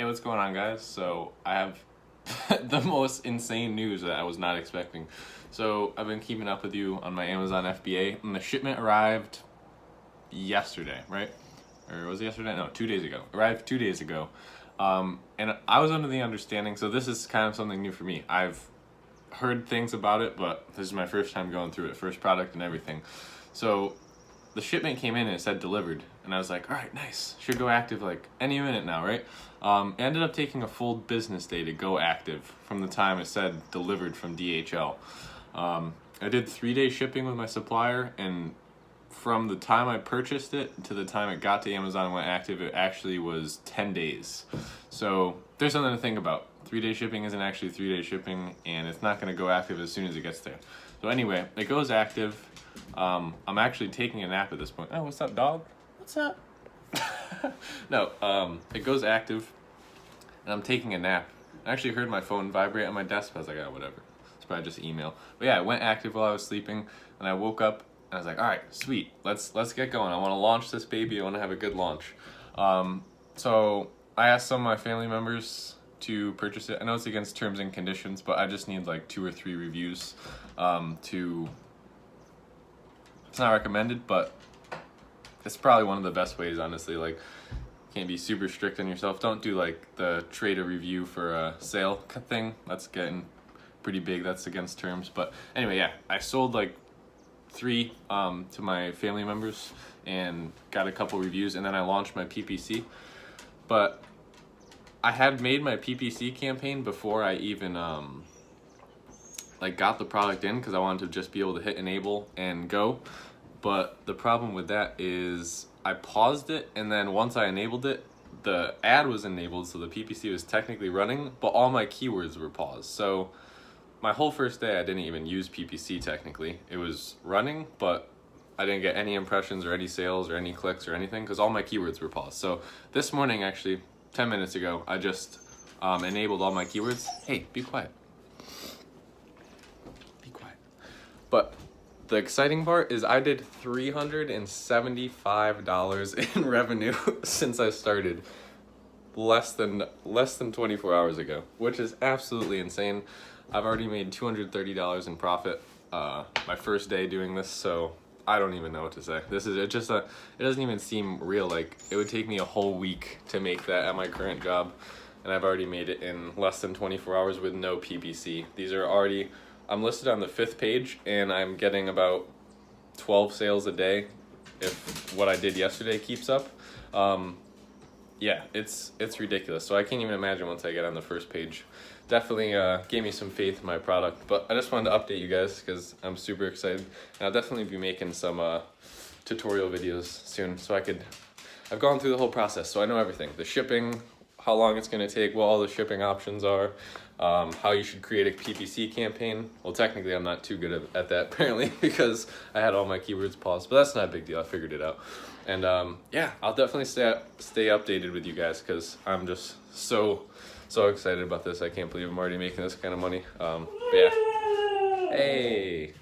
Hey, what's going on, guys? So I have the most insane news that I was not expecting. So I've been keeping up with you on my Amazon FBA, and the shipment arrived yesterday, right? Or was it yesterday? No, 2 days ago. Arrived 2 days ago. And I was under the understanding, so this is kind of something new for me. I've heard things about it, but this is my first time going through it, first product and everything. So the shipment came in and it said delivered, and I was like, all right, nice, should go active like any minute now, right? It ended up taking a full business day to go active from the time it said delivered from DHL. I did 3-day shipping with my supplier, and from the time I purchased it to the time it got to Amazon and went active, it actually was 10 days. So there's something to think about. 3-day shipping isn't actually 3-day shipping, and it's not going to go active as soon as it gets there. So anyway, it goes active. I'm actually taking a nap at this point. Oh, what's up, dog? What's up? No, it goes active, and I'm taking a nap. I actually heard my phone vibrate on my desk. I was like, oh, whatever. It's probably just email. But yeah, it went active while I was sleeping, and I woke up, and I was like, all right, sweet. Let's get going. I want to launch this baby. I want to have a good launch. So I asked some of my family members to purchase it. I know it's against terms and conditions, but I just need like 2 or 3 reviews to... It's not recommended, but it's probably one of the best ways, honestly. Like, can't be super strict on yourself. Don't do like the trade a review for a sale thing. That's getting pretty big. That's against terms. But anyway, yeah, I sold like 3 to my family members and got a couple reviews, and then I launched my PPC. But I had made my PPC campaign before I even like got the product in, because I wanted to just be able to hit enable and go. But the problem with that is I paused it, and then once I enabled it, the ad was enabled, so the PPC was technically running, but all my keywords were paused. So my whole first day I didn't even use PPC technically. It was running, but I didn't get any impressions or any sales or any clicks or anything, because all my keywords were paused. So this morning, actually 10 minutes ago, I just enabled all my keywords. Hey, be quiet. But the exciting part is I did $375 in revenue since I started less than 24 hours ago, which is absolutely insane. I've already made $230 in profit my first day doing this, so I don't even know what to say. It doesn't even seem real. Like, it would take me a whole week to make that at my current job, and I've already made it in less than 24 hours with no PPC. I'm listed on the 5th page, and I'm getting about 12 sales a day if what I did yesterday keeps up. Yeah, it's ridiculous. So I can't even imagine once I get on the first page. Definitely gave me some faith in my product. But I just wanted to update you guys because I'm super excited. And I'll definitely be making some tutorial videos soon, so I've gone through the whole process, so I know everything. The shipping, how long it's going to take, what all the shipping options are, how you should create a PPC campaign. Well, technically I'm not too good at that apparently, because I had all my keywords paused, but that's not a big deal. I figured it out. And yeah, I'll definitely stay updated with you guys, because I'm just so excited about this. I can't believe I'm already making this kind of money. But yeah, hey.